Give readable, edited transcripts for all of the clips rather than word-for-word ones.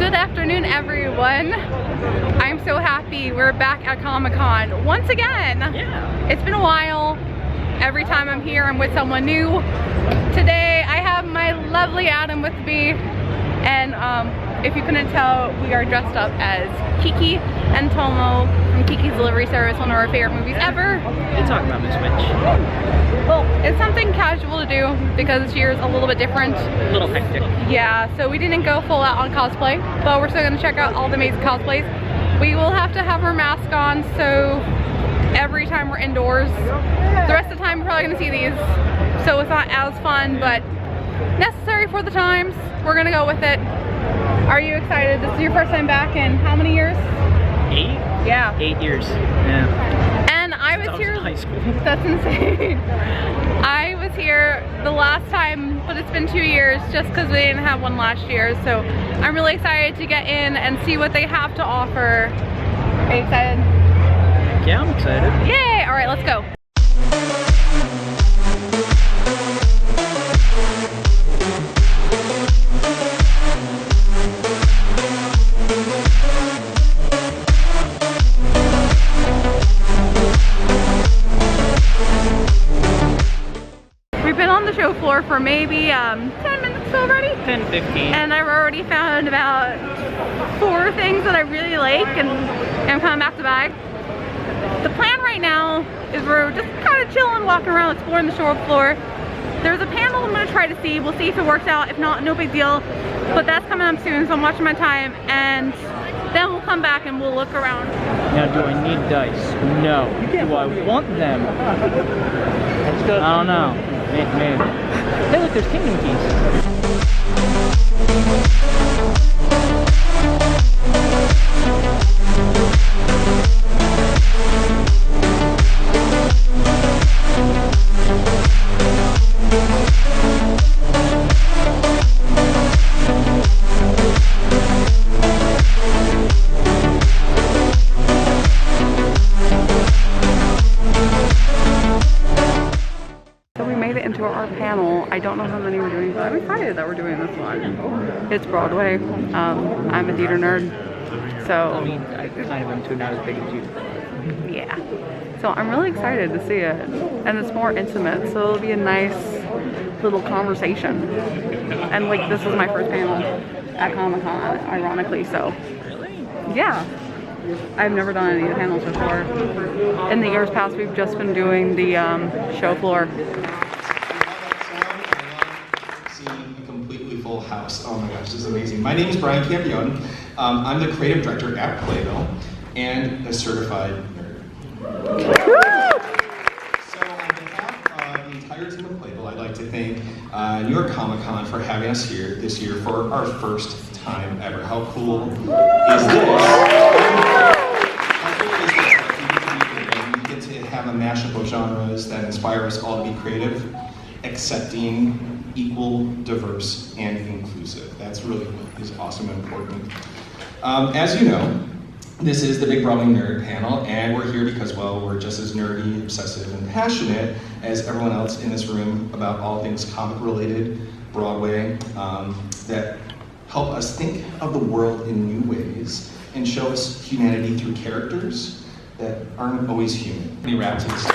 Good afternoon, everyone. I'm so happy we're back at Comic-Con once again. Yeah. It's been a while. Every time I'm here, I'm with someone new. Today, I have my lovely Adam with me. And if you couldn't tell, we are dressed up as Kiki and Tomo from Kiki's Delivery Service, one of our favorite movies ever. You're talking about Miss Witch. Well, it's something casual to do because this year's a little bit different. A little hectic. Yeah, so we didn't go full out on cosplay, but we're still gonna check out all the amazing cosplays. We will have to have our mask on, so every time we're indoors. The rest of the time we're probably gonna see these, so it's not as fun, but necessary for the times. We're gonna go with it. Are you excited? This is your first time back in how many years? 8? Yeah. 8 years. Yeah. And I was here. High school. That's insane. I was here the last time, but it's been 2 years just because we didn't have one last year. So I'm really excited to get in and see what they have to offer. Are you excited? Yeah, I'm excited. Yay! All right, let's go. We've been on the show floor for maybe 10 minutes already. 10, 15. And I've already found about 4 things that I really like, and I'm coming back to back. The plan right now is we're just kind of chilling, walking around, exploring the show floor. There's a panel I'm going to try to see. We'll see if it works out. If not, no big deal. But that's coming up soon, so I'm watching my time. And then we'll come back and we'll look around. Now, do I need dice? No. Do I want them? I don't know. Maybe. Hey, look, there's Kingdom Keys. Into our panel. I don't know how many we're doing, but I'm excited that we're doing this one. It's Broadway. I'm a theater nerd, so I mean, I kind of am too, not as big as you. Yeah. So I'm really excited to see it, and it's more intimate, so it'll be a nice little conversation. And like, this is my first panel at Comic-Con, ironically. So yeah. I've never done any panels before. In the years past, we've just been doing the show floor. House. Oh my gosh, this is amazing. My name is Brian Campion. I'm the creative director at Playbill and a certified nerd. So on behalf of the entire team of Playbill, I'd like to thank New York Comic Con for having us here this year for our first time ever. How cool is this? How cool is this? We get to have a mashup of genres that inspire us all to be creative, accepting, equal, diverse, and inclusive. That's really what is awesome and important. As you know, this is the Big Broadway Nerd panel, and we're here because, well, we're just as nerdy, obsessive, and passionate as everyone else in this room about all things comic-related, Broadway, that help us think of the world in new ways and show us humanity through characters that aren't always human. Let me wrap to this.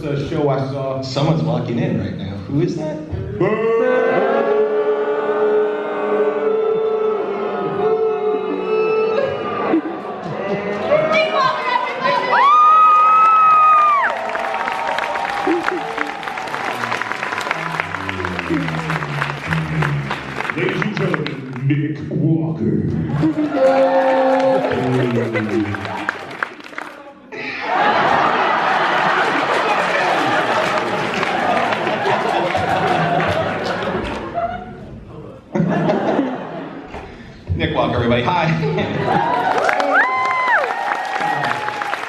First show I saw. Someone's walking in right now. Who is that? Ladies and gentlemen, Nick Walker. Nick Walker, everybody. Hi.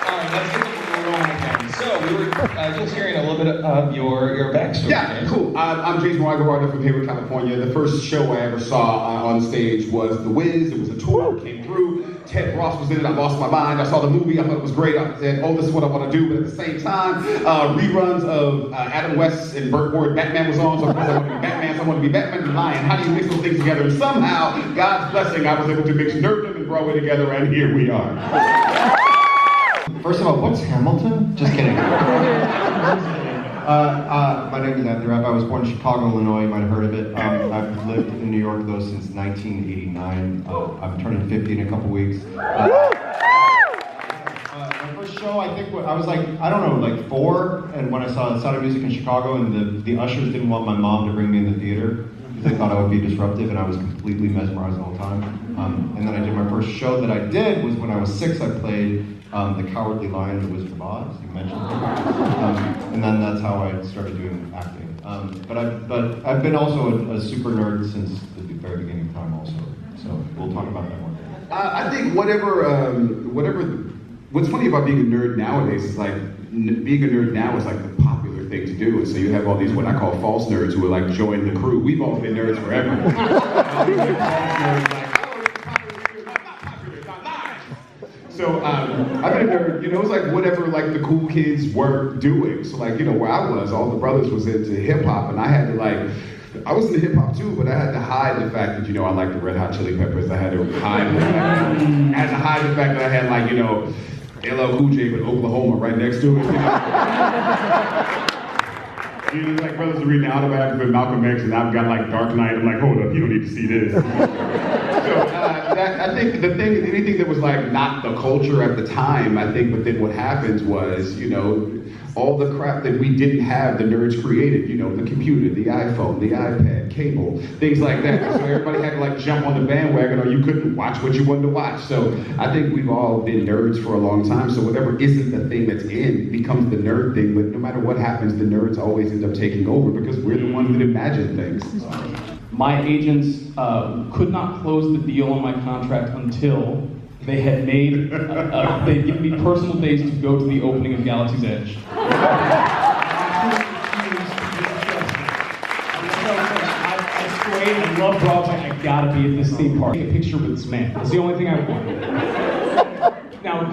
All right, let's get the roll again. So we were just hearing a little bit of your backstory. Yeah, cool. I'm James Margarita from Hayward, California. The first show I ever saw on stage was The Wiz. It was a tour, came through. Ted Ross was in it. I lost my mind. I saw the movie. I thought it was great. I said, oh, this is what I want to do. But at the same time, reruns of Adam West and Burt Ward Batman was on. So of course I wanted to be Batman. So I wanted to be Batman and Lion. How do you mix those things together? And somehow, God's blessing, I was able to mix nerddom and Broadway together, and here we are. First of all, what's Hamilton? Just kidding. My name is Anthony Rapp. I was born in Chicago, Illinois. You might have heard of it. I've lived in New York, though, since 1989. I'm turning 50 in a couple weeks. My first show, I think, I was like, I don't know, like 4, and when I saw Sound of Music in Chicago, and the ushers didn't want my mom to bring me in the theater, because they thought I would be disruptive, and I was completely mesmerized the whole time. And then I did my first show that I did was when I was 6. I played The Cowardly Lion and the Wizard of Oz. You mentioned it. And then that's how I started doing acting. But I've been also a super nerd since the very beginning of time also. So we'll talk about that more. I think what's funny about being a nerd nowadays is like, being a nerd now is like the popular thing to do. And so you have all these, what I call false nerds who are like, join the crew. We've all been nerds forever. So I've been a nerd, it's like whatever like the cool kids were doing. So like, where I was, all the brothers was into hip hop, and I had to like, I was into hip hop too, but I had to hide the fact that, I liked the Red Hot Chili Peppers. I had to hide the fact that I had like, LL Cool J with Oklahoma right next to it. Like brothers are reading the autobiography of Malcolm X, and I've got like Dark Knight. I'm like, hold up, you don't need to see this. So I think anything that was like not the culture at the time, I think, but then what happens was, all the crap that we didn't have, the nerds created, the computer, the iPhone, the iPad, cable, things like that. So everybody had to like jump on the bandwagon, or you couldn't watch what you wanted to watch. So I think we've all been nerds for a long time. So whatever isn't the thing that's in becomes the nerd thing. But no matter what happens, the nerds always end up taking over because we're the ones that imagine things. My agents could not close the deal on my contract until they had made, they'd given me personal days to go to the opening of Galaxy's Edge. I love Broadway, I gotta be at this theme park. Take a picture with this man, that's the only thing I want. Now, a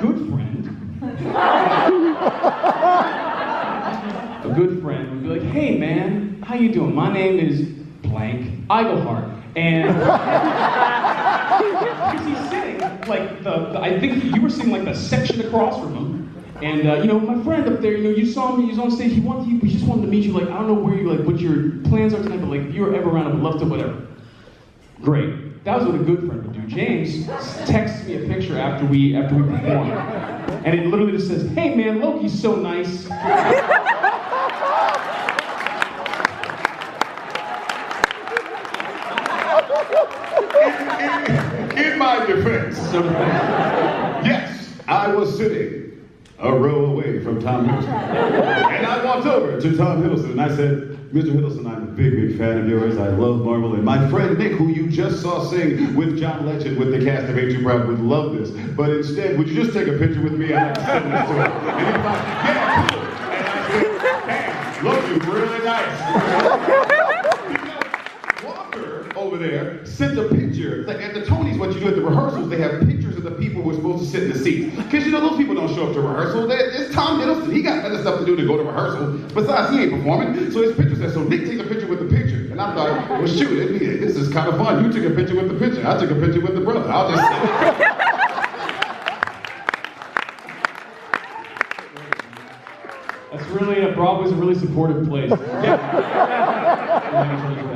good friend would be like, hey man, how you doing? My name is blank Eigelhart. And because he's sitting like I think you were sitting like the section across from him, and my friend up there, you saw him, he was on stage. He just wanted to meet you. Like, I don't know where you what your plans are tonight, but like if you were ever around, I would love to whatever. Great. That was what a good friend would do. James texts me a picture after we performed, and it literally just says, "Hey man, Loki's so nice." In my defense, yes, I was sitting a row away from Tom Hiddleston. And I walked over to Tom Hiddleston and I said, Mr. Hiddleston, I'm a big fan of yours. I love Marvel. And my friend Nick, who you just saw sing with John Legend with the cast of Ain't Too Proud, would love this. But instead, would you just take a picture with me? I'd like to send this to him. And he was like, yeah, cool. And I said, damn, look, you're really nice. Over there sent a picture. Like at the Tonys, what you do at the rehearsals, they have pictures of the people who are supposed to sit in the seats. Because those people don't show up to rehearsal. It's Tom Hiddleston. He got better stuff to do to go to rehearsal. Besides, he ain't performing. So his picture's there. So Nick takes a picture with the picture. And I thought, well, shoot, this is kind of fun. You took a picture with the picture. I took a picture with the brother. I'll just send it. That's really, Broadway's a really supportive place.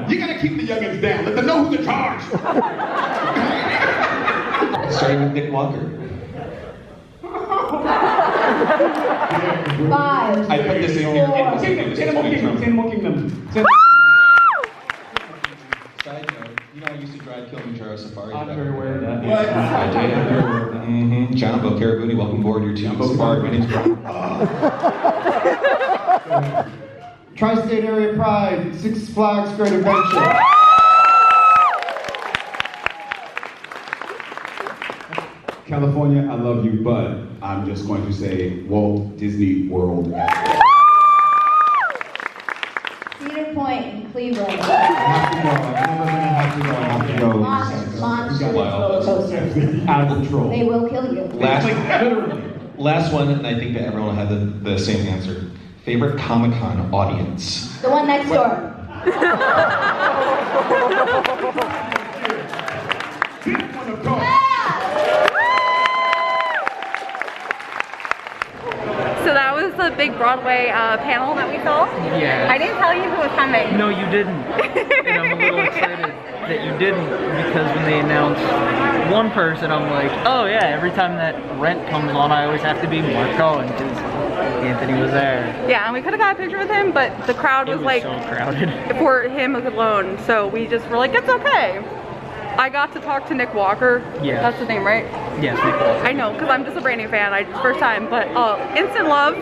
You gotta keep the youngins down. Let them know who's in charge. Starting with Nick Walker. 5. I put this in here. Animal Kingdom. Side note, I used to drive Kilimanjaro Safari. I'm very aware of that. What? I did. Mm-hmm. John Carabuni, welcome aboard your team. Safari. My name's Brian. Tri-State Area Pride, Six Flags Great Adventure. California, I love you, but I'm just going to say Walt Disney World. go. I have to go. I'm never gonna have to go. I have to go. Monsters, Wow. posters. Out of control. They will kill you. Last one, and I think that everyone will have the same answer. Favorite Comic-Con audience? The one next door. So that was the big Broadway panel that we saw. Yeah. I didn't tell you who was coming. No, you didn't. And I'm a little excited that you didn't, because when they announced one person, I'm like, oh yeah, every time that Rent comes on, I always have to be Mark Cohen, because Anthony was there. Yeah, and we could have got a picture with him, but the crowd was, like, so crowded for him alone, so we just were like, it's okay. I got to talk to Nick Walker. Yeah. That's his name, right? Yes, Nick Walker. I know, because I'm just a brand new fan. First time, but instant love,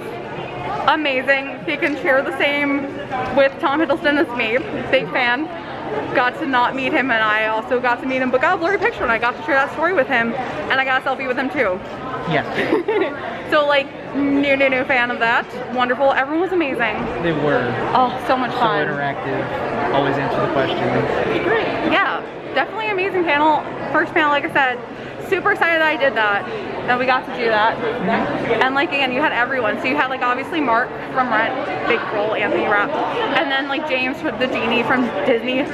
amazing. He can share the same with Tom Hiddleston as me. Big fan. Got to not meet him, and I also got to meet him, but got a blurry picture, and I got to share that story with him, and I got a selfie with him too. Yes. So like, new fan of that. Wonderful. Everyone was amazing. They were. Oh, so much So fun. interactive. Always answer the questions. Yeah, definitely amazing panel. First panel, like I said, super excited that I did that, that we got to do that. And like, again, you had everyone. So you had like obviously Mark from Rent, big role, Anthony Rapp, and then like James from the genie from Disney.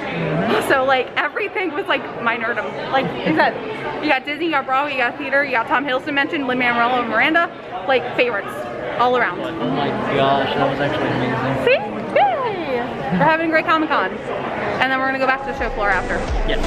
So like everything was like my nerdum. Like you said, you got Disney, you got Broadway, you got theater, you got Tom Hiddleston mentioned, Lin-Manuel Miranda, like favorites all around. Oh my gosh, that was actually amazing. See? Yay! We're having a great Comic-Con. And then we're gonna go back to the show floor after. Yes.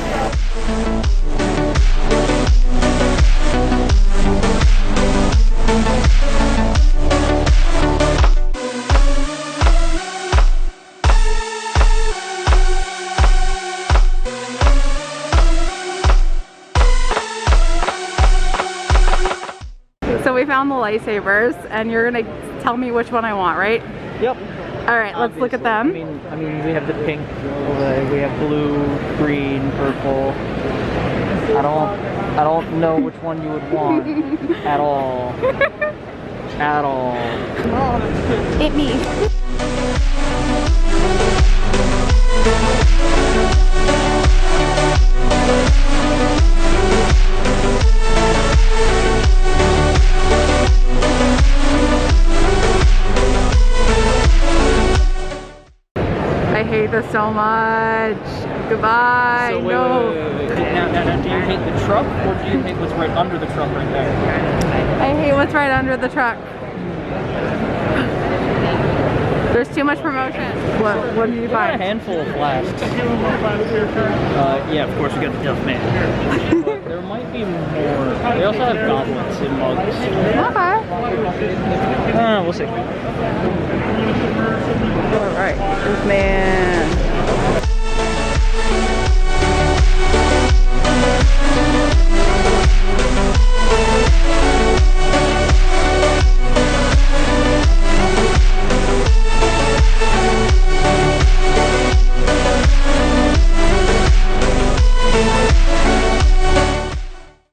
So we found the lightsabers, and you're gonna tell me which one I want, right? Yep. All right, let's look at them. I mean, we have the pink, we have blue, green, purple. I don't know which one you would want at all. At all. Hit me. I hate this so much. Goodbye. So wait, no. wait. Now, do you hate the truck, or do you hate what's right under the truck right there? I hate what's right under the truck. There's too much promotion. What did you Got buy? a handful of flasks. Yeah, of course we got the Duff Man. But there might be more. They also have goblets and mugs. Okay. We'll see. Alright, this man.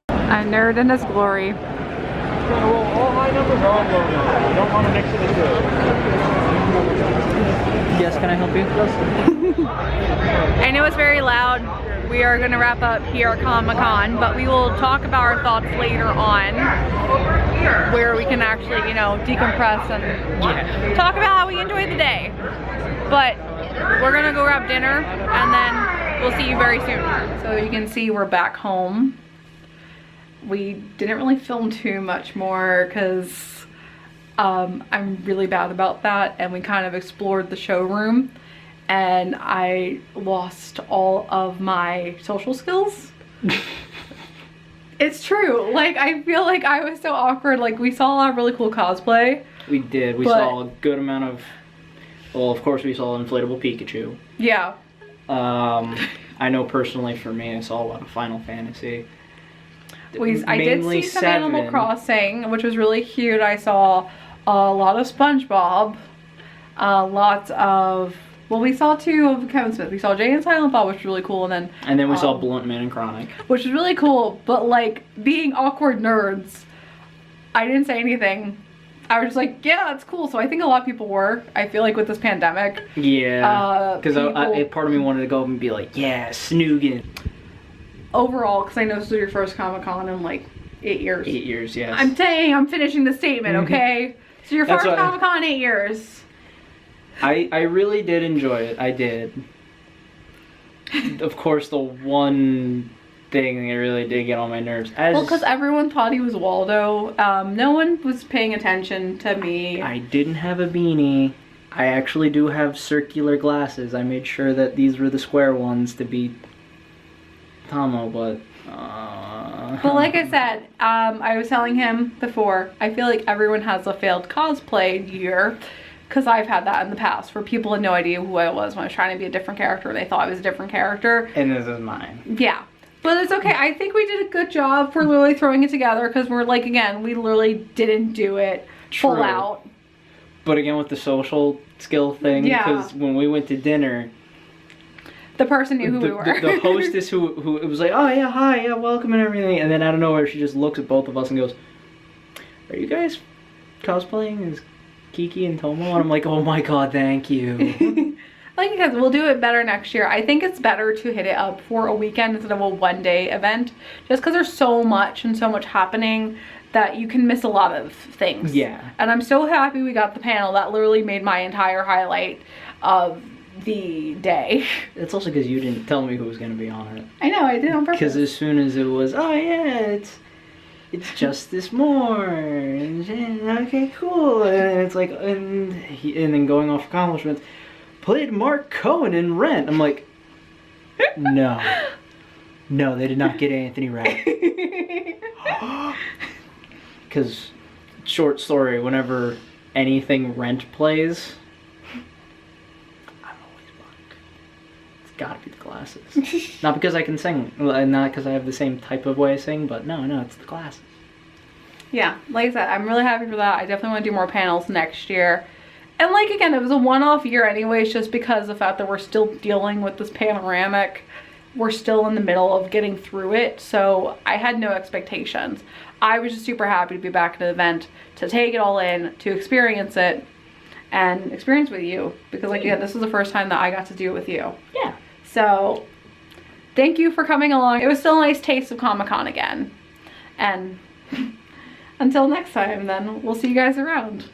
A nerd in his glory. All high numbers are on low numbers. You don't want to mix it into it. Yes, can I help you? I know it's very loud. We are going to wrap up here at Comic-Con, but we will talk about our thoughts later on, where we can actually, you know, decompress and talk about how we enjoyed the day. But we're going to go grab dinner, and then we'll see you very soon. So you can see we're back home. We didn't really film too much more because I'm really bad about that, and we kind of explored the showroom, and I lost all of my social skills. It's true. Like, I feel like I was so awkward. Like, we saw a lot of really cool cosplay. We did. We saw a good amount of, well, of course we saw inflatable Pikachu. Yeah. I know personally for me, I saw a lot of Final Fantasy. I did see some Animal Crossing, which was really cute. I saw a lot of SpongeBob, lots of, well, we saw two of Kevin Smith. We saw Jay and Silent Bob, which was really cool, and then we saw Blunt Man and Chronic, which was really cool. But like, being awkward nerds, I didn't say anything. I was just like, yeah, that's cool. So I think a lot of people were. I feel like with this pandemic. Yeah. Because people- part of me wanted to go up and be like, yeah, Snoogin. Overall, because I know this was your first Comic-Con in like 8 years. 8 years, yes. I'm saying, I'm finishing the statement, okay? So your That's first what- Comic-Con in 8 years. I really did enjoy it. I did. Of course, the one thing that really did get on my nerves. Well, because everyone thought he was Waldo. No one was paying attention to me. I didn't have a beanie. I actually do have circular glasses. I made sure that these were the square ones to be Tomo, but... But like I said, I was telling him before, I feel like everyone has a failed cosplay year. Because I've had that in the past, where people had no idea who I was when I was trying to be a different character. They thought I was a different character. And this is mine. Yeah. But it's okay. I think we did a good job for literally throwing it together. Because we're like, again, we literally didn't do it full True. out. But again, with the social skill thing, Yeah. because when we went to dinner... The person knew who we were. The hostess who it was like, oh yeah, hi, yeah, welcome and everything. And then out of nowhere, she just looks at both of us and goes, are you guys cosplaying as Kiki and Tomo? And I'm like, oh my god, thank you. Like, because we'll do it better next year. I think it's better to hit it up for a weekend instead of a one-day event. Just because there's so much and so much happening that you can miss a lot of things. Yeah. And I'm so happy we got the panel. That literally made my entire highlight of the day. It's also because you didn't tell me who was going to be on it. I know, I did on purpose. Because as soon as it was, oh yeah, it's Justice Moore, and okay, cool, and it's like, and then going off accomplishments, played Mark Cohen in Rent. I'm like, no, they did not get Anthony Rapp. Because, short story, whenever anything Rent plays, I'm always Mark. It's gotta be the glasses. Not because I can sing, not because I have the same type of way I sing, but no, it's the glasses. Yeah, like I said, I'm really happy for that. I definitely want to do more panels next year. And like, again, it was a one-off year anyways, just because of the fact that we're still dealing with this panoramic. We're still in the middle of getting through it, so I had no expectations. I was just super happy to be back at an event, to take it all in, to experience it, and experience with you. Because like, again, this was the first time that I got to do it with you. Yeah. So, thank you for coming along. It was still a nice taste of Comic-Con again. And until next time, then, we'll see you guys around.